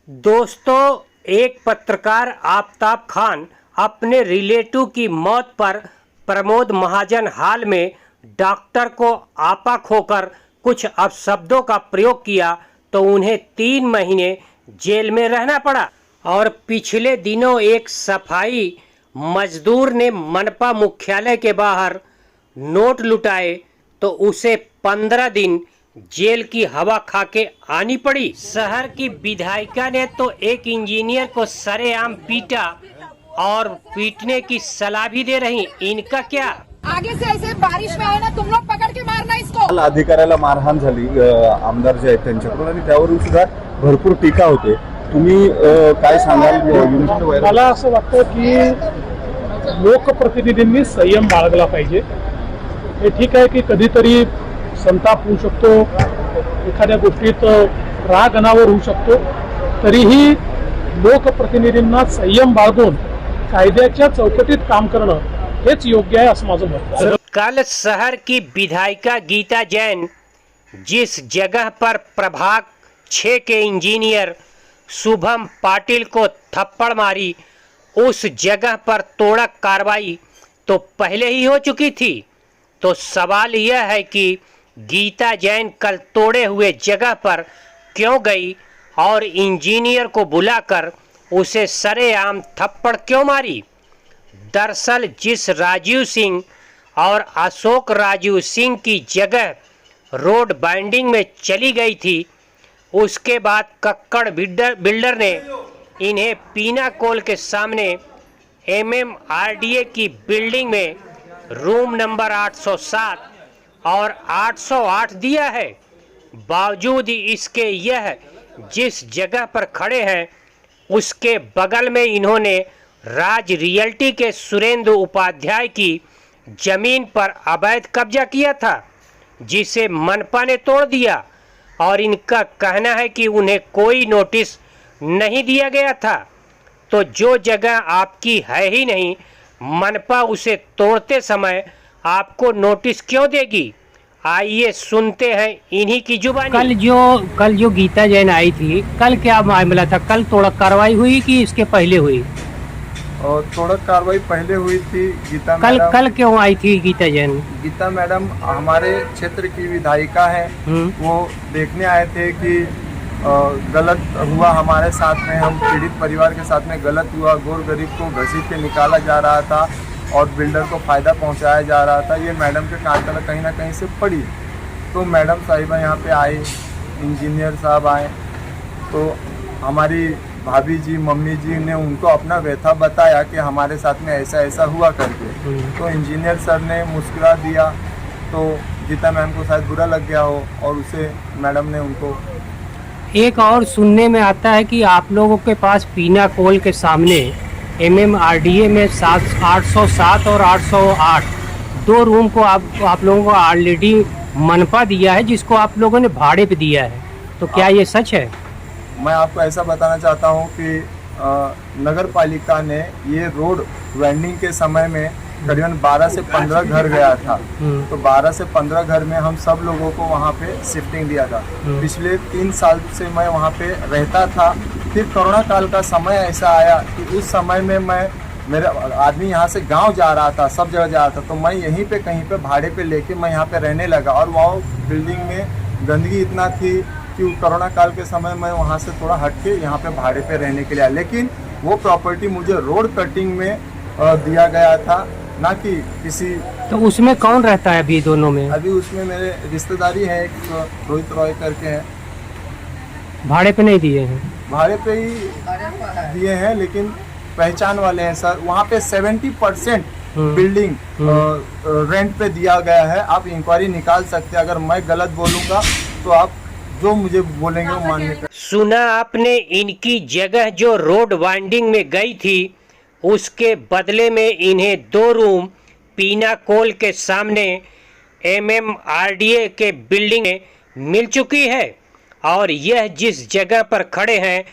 दोस्तों, एक पत्रकार आफताब खान अपने रिलेटिव की मौत पर प्रमोद महाजन हाल में डॉक्टर को आपा खोकर कुछ अपशब्दों का प्रयोग किया तो उन्हें 3 महीने जेल में रहना पड़ा। और पिछले दिनों एक सफाई मजदूर ने मनपा मुख्यालय के बाहर नोट लुटाए तो उसे 15 दिन जेल की हवा खा के आनी पड़ी। शहर की विधायिका ने तो एक इंजीनियर को सरेआम पीटा और पीटने की सलाह भी दे रही। इनका क्या? आगे से ऐसे बारिश में आहे ना, तुम लोग पकड़ के मारना इसको। काल अधिकाऱ्याला मारहाण झाली आमदार जे आहेत त्यांच्याकडून आणि त्यावरून सुद्धा भरपूर टीका होते। तुम्ही काय सांगाल? मला असं वाटतं की लोकप्रतिनिधींनी संयम बाळगला पाहिजे। हे ठीक आहे की कधीतरी संताप होऊ शकतो, एखाद्या गोष्टीत राग अनावर होऊ शकतो, तरीही लोकप्रतिनिधींना संयम बाळगून कायद्याच्या चौकटीत काम करणं हेच योग्य आहे असं माझं मत आहे। कल शहर की विधायिका गीता जैन जिस जगह पर प्रभाग 6 के इंजीनियर शुभम पाटिल को थप्पड़ मारी, उस जगह पर तोड़क कार्रवाई तो पहले ही हो चुकी थी। तो सवाल यह है कि गीता जैन कल तोड़े हुए जगह पर क्यों गई और इंजीनियर को बुलाकर उसे सरेआम थप्पड़ क्यों मारी? दरअसल जिस राजीव सिंह और अशोक राजीव सिंह की जगह रोड बाइंडिंग में चली गई थी, उसके बाद कक्कड़ बिल्डर ने इन्हें पीना कोल के सामने MMRDA की बिल्डिंग में रूम नंबर 807 और 808 दिया है। बावजूद इसके यह जिस जगह पर खड़े हैं उसके बगल में इन्होंने राज रियल्टी के सुरेंद्र उपाध्याय की जमीन पर अवैध कब्जा किया था, जिसे मनपा ने तोड़ दिया। और इनका कहना है कि उन्हें कोई नोटिस नहीं दिया गया था। तो जो जगह आपकी है ही नहीं, मनपा उसे तोड़ते समय आपको नोटिस क्यों देगी? आइए सुनते हैं इन्हीं की जुबानी। कल जो गीता जैन आई थी, कल क्या मामला था? कल तोड़क कार्रवाई हुई कि इसके पहले हुई? और तोड़क कार्रवाई पहले हुई थी। गीता मैडम कल क्यों आई थी गीता जैन? गीता मैडम हमारे क्षेत्र की विधायिका है। वो देखने आए थे कि गलत हुआ हमारे साथ में, हम पीड़ित परिवार के साथ में गलत हुआ, गोर गरीब को घसीट के निकाला जा रहा था और बिल्डर को फ़ायदा पहुंचाया जा रहा था। ये मैडम के कान तक कहीं ना कहीं से पड़ी। तो मैडम साहिबा यहाँ पे आए, इंजीनियर साहब आए, तो हमारी भाभी जी मम्मी जी ने उनको अपना व्यथा बताया कि हमारे साथ में ऐसा ऐसा हुआ करके। तो इंजीनियर सर ने मुस्कुरा दिया। तो गीता मैम को शायद बुरा लग गया हो और उसे मैडम ने उनको। एक और सुनने में आता है कि आप लोगों के पास पीना कोल के सामने MMRDA में 807 और 808 दो रूम को आप लोगों को ऑलरेडी मनपा दिया है, जिसको आप लोगों ने भाड़े पे दिया है। तो क्या ये सच है? मैं आपको ऐसा बताना चाहता हूँ कि नगर पालिका ने ये रोड वेंडिंग के समय में करीबन 12 से 15 घर गया था। तो 12 से 15 घर में हम सब लोगों को वहाँ पे शिफ्टिंग दिया था। पिछले 3 साल से मैं वहाँ पे रहता था। फिर कोरोना काल का समय ऐसा आया कि उस समय में मेरे आदमी यहाँ से गांव जा रहा था, सब जगह जा रहा था, तो मैं यहीं पे कहीं पे भाड़े पे लेके मैं यहाँ पे रहने लगा। और वहाँ बिल्डिंग में गंदगी इतना थी कि कोरोना काल के समय मैं वहाँ से थोड़ा हट के यहाँ पे भाड़े पे रहने के लिए आया। लेकिन वो प्रॉपर्टी मुझे रोड कटिंग में दिया गया था, ना कि किसी। तो उसमें कौन रहता है अभी दोनों में? अभी उसमें मेरे रिश्तेदारी है, एक रोहित रॉय करके हैं। भाड़े पे नहीं दिए हैं? भाड़े पे ही दिए हैं, लेकिन पहचान वाले हैं सर। वहाँ पे 70% बिल्डिंग रेंट पे दिया गया है। आप इंक्वायरी निकाल सकते हैं। अगर मैं गलत बोलूँगा तो आप जो मुझे बोलेंगे वो मानने का। सुना आपने इनकी जगह जो रोड वाइंडिंग में गई थी, उसके बदले में इन्हें 2 रूम पीना कोल के सामने MMRDA के बिल्डिंग में मिल चुकी है। और यह जिस जगह पर खड़े हैं,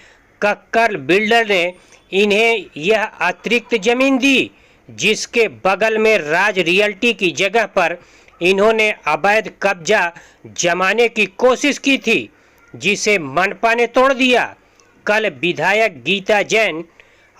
कक्कड़ बिल्डर ने इन्हें यह अतिरिक्त जमीन दी, जिसके बगल में राज रियल्टी की जगह पर इन्होंने अवैध कब्जा जमाने की कोशिश की थी, जिसे मनपा ने तोड़ दिया। कल विधायक गीता जैन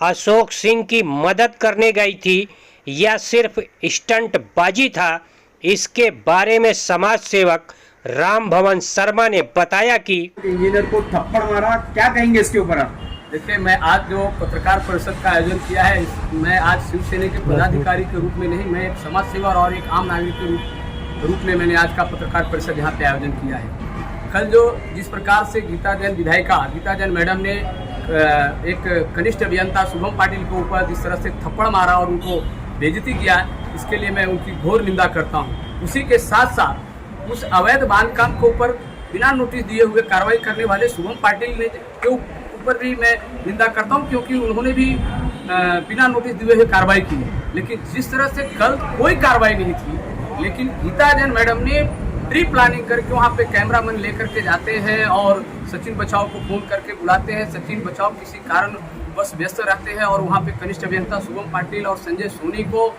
अशोक सिंह की मदद करने गई थी या सिर्फ स्टंटबाजी था, इसके बारे में समाज सेवक राम भवन शर्मा ने बताया कि इंजीनियर को थप्पड़ मारा, क्या कहेंगे इसके ऊपर आप? देखिए, मैं आज जो पत्रकार परिषद का आयोजन किया है, मैं आज शिवसेना के पदाधिकारी के रूप में नहीं, मैं एक समाज सेवक और एक आम नागरिक के रूप में मैंने आज का पत्रकार परिषद यहाँ पे आयोजन किया है। कल जो जिस प्रकार से गीता जैन मैडम ने एक कनिष्ठ अभियंता शुभम पाटिल के ऊपर जिस तरह से थप्पड़ मारा और उनको बेइज्जती किया, इसके लिए मैं उनकी घोर निंदा करता हूँ। उसी के साथ साथ उस अवैध बांधकाम के ऊपर बिना नोटिस दिए हुए कार्रवाई करने वाले शुभम पाटिल ने के ऊपर भी मैं निंदा करता हूं, क्योंकि उन्होंने भी बिना नोटिस दिए हुए कार्रवाई की है। लेकिन जिस तरह से कल कोई कार्रवाई नहीं थी, लेकिन गीता जैन मैडम ने प्री प्लानिंग करके वहां पे कैमरामैन लेकर के जाते हैं और सचिन बचाव को फोन करके बुलाते हैं। सचिन बचाव किसी कारण बस व्यस्त रहते हैं और वहां पे कनिष्ठ अभियंता शुभम पाटिल और संजय सोनी को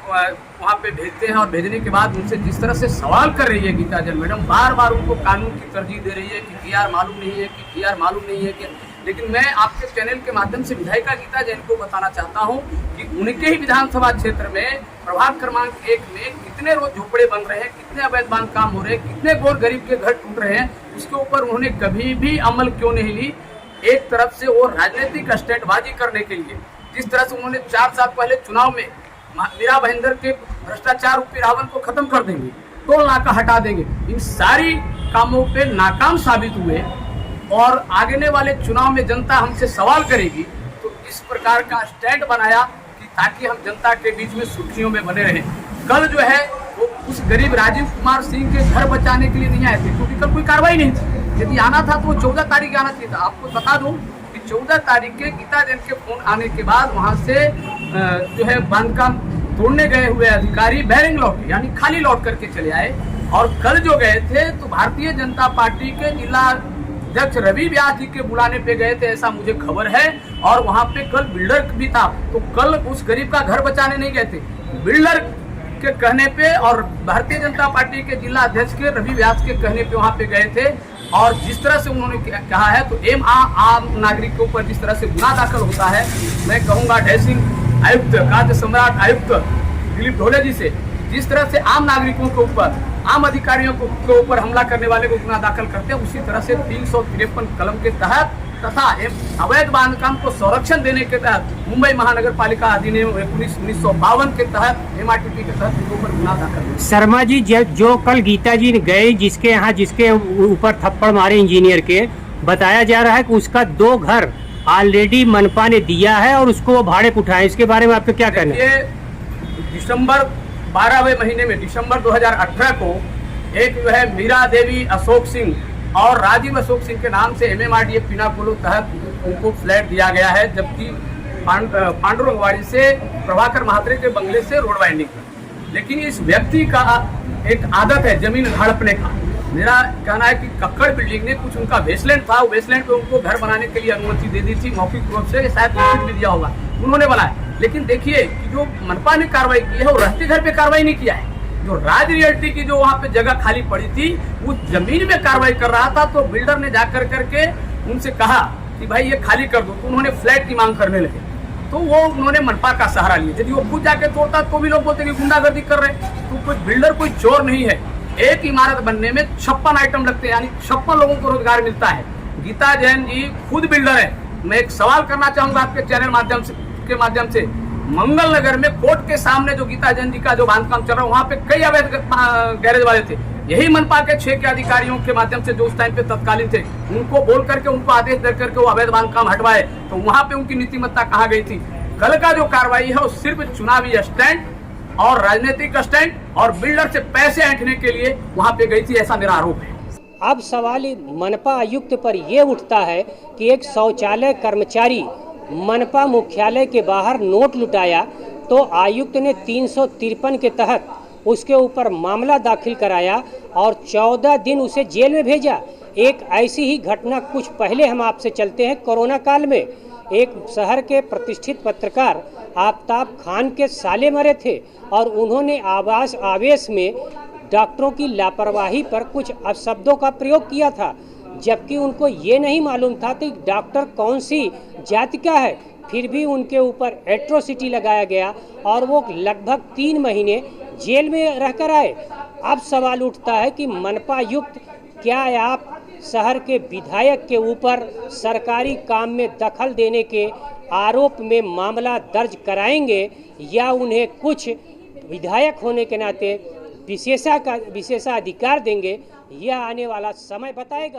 वहाँ पे भेजते हैं और भेजने के बाद उनसे जिस तरह से सवाल कर रही है गीता जैन मैडम, बार बार उनको कानून की तरजीह दे रही है कि पीआर मालूम नहीं है, कि पीआर मालूम नहीं है कि। लेकिन मैं आपके चैनल के माध्यम से विधायिका गीता जैन को बताना चाहता हूँ कि उनके ही विधानसभा क्षेत्र में प्रभाग क्रमांक 1 में कितने रोज झोपड़े बन रहे हैं, कितने अवैध बांधकाम हो रहे हैं, कितने गोर गरीब के घर टूट रहे हैं, उसके ऊपर उन्होंने कभी भी अमल क्यों नहीं ली। एक तरफ से वो राजनीतिक स्टंटबाजी करने के लिए जिस तरह से उन्होंने 4 साल पहले चुनाव में मीरा भाईंदर के भ्रष्टाचार रूपी रावण को खत्म कर देंगे, टोल नाका हटा देंगे, इन सारी कामों पे नाकाम साबित हुए और आगे वाले चुनाव में जनता हमसे सवाल करेगी तो इस प्रकार का स्टैंड बनाया कि ताकि हम जनता के बीच में सुर्खियों में बने रहें। कल जो है वो उस गरीब राजीव कुमार सिंह के घर बचाने के लिए नहीं आए थे, क्योंकि कल कोई कार्रवाई नहीं थी। यदि आना था तो वो 14 तारीख आना चाहिए था। आपको बता दूं कि 14 तारीख के गीता जैन के फोन आने के बाद वहां से जो है बांधकाम तोड़ने गए हुए अधिकारी बैरिंग लौटे, यानी खाली लौट करके चले आए। और कल जो गए थे तो भारतीय जनता पार्टी के जिला अध्यक्ष रवि व्यास जी के बुलाने पे गए थे, ऐसा मुझे खबर है। और वहां पे कल बिल्डर भी था, तो कल उस गरीब का घर बचाने नहीं गए थे, बिल्डर के कहने पे और भारतीय जनता पार्टी के जिला अध्यक्ष के रवि व्यास के कहने पे वहां पे गए थे। और जिस तरह से उन्होंने कहा है तो आम नागरिक के ऊपर जिस तरह से गुनाह दाखिल होता है, मैं कहूँगा ढैसिंग आयुक्त, कार्य सम्राट आयुक्त दिलीप ढोले जी से जिस तरह से आम नागरिकों के ऊपर, आम अधिकारियों के ऊपर हमला करने वाले को गुनाह दाखिल करते हैं, उसी तरह से 353 कलम के तहत तथा अवैध बांधकाम को संरक्षण देने के तहत मुंबई महानगर पालिका अधिनियम 1952 के तहत MRTP के तहत उनके ऊपर गुनाह दाखिल। शर्मा जी, जो कल गीता जी गए जिसके ऊपर थप्पड़ मारे इंजीनियर के, बताया जा रहा है कि उसका 2 घर ऑलरेडी मनपा ने दिया है और उसको वो भाड़े पे उठाए, इसके बारे में आपको क्या कहना है? दिसंबर 12वें महीने में दिसंबर 2018 को एक जो है मीरा देवी अशोक सिंह और राजीव अशोक सिंह के नाम से MMRDA पिनाकोलो तहत उनको फ्लैट दिया गया है, जबकि पांडुरंगवाड़ी से प्रभाकर महात्रे के बंगले से रोड वाइंडिंग। लेकिन इस व्यक्ति का एक आदत है जमीन हड़पने का। मेरा कहना है कि कक्कड़ बिल्डिंग ने कुछ उनका बेसलैंड था, वो बेसलैंड पे उनको घर बनाने के लिए अनुमति दे दी थी मौखिक रूप से, शायद नोटिस भी दिया होगा, उन्होंने बनाया। लेकिन देखिए कि जो मनपा ने कार्रवाई की है वो रहते घर पे कार्रवाई नहीं किया है। जो राज रियल्टी की जो वहाँ पे जगह खाली पड़ी थी उस जमीन में कार्रवाई कर रहा था, तो बिल्डर ने जाकर करके उनसे कहा कि भाई ये खाली कर दो, तो उन्होंने फ्लैट की मांग करने लगे। तो वो उन्होंने मनपा का सहारा लिया। यदि वो खुद जाके तोड़ता तो भी लोग बोलते कि गुंडागर्दी कर रहे हैं। तो कोई बिल्डर कोई चोर नहीं है। एक इमारत बनने में 56 आइटम लगते हैं, यानी 56 लोगों को रोजगार मिलता है। गीता जैन जी खुद बिल्डर है। मैं एक सवाल करना चाहूंगा आपके चैनल के माध्यम से, मंगल नगर में कोर्ट के सामने जो गीता जैन जी का जो बांधकाम चल रहा है, वहाँ पे कई अवैध गैरेज वाले थे। यही मनपा के 6 के अधिकारियों के माध्यम से जो उस टाइम पे तत्कालीन थे, उनको बोल करके उनको आदेश दे करके वो अवैध बांधकाम हटवाए। तो वहाँ पे उनकी नीतिमत्ता कहाँ गई थी? कल का जो कार्रवाई है वो सिर्फ चुनावी स्टैंड और राजनीतिक स्टैंड और बिल्डर से पैसे ऐंठने के लिए वहाँ पे गई थी, ऐसा मेरा आरोप है। अब सवाल मनपा आयुक्त पर यह उठता है कि एक शौचालय कर्मचारी मनपा मुख्यालय के बाहर नोट लुटाया तो आयुक्त ने 353 के तहत उसके ऊपर मामला दाखिल कराया और 14 दिन उसे जेल में भेजा। एक ऐसी ही घटना कुछ पहले हम आपसे चलते हैं। कोरोना काल में एक शहर के प्रतिष्ठित पत्रकार आफ्ताब खान के साले मरे थे और उन्होंने आवेश में डॉक्टरों की लापरवाही पर कुछ अपशब्दों का प्रयोग किया था। जबकि उनको ये नहीं मालूम था कि डॉक्टर कौन सी जाति का है। फिर भी उनके ऊपर एट्रोसिटी लगाया गया और वो लगभग 3 महीने जेल में रहकर आए। अब सवाल उठता है कि मनपा युक्त क्या आप शहर के विधायक के ऊपर सरकारी काम में दखल देने के आरोप में मामला दर्ज कराएंगे या उन्हें कुछ विधायक होने के नाते विशेषाधिकार देंगे, यह आने वाला समय बताएगा।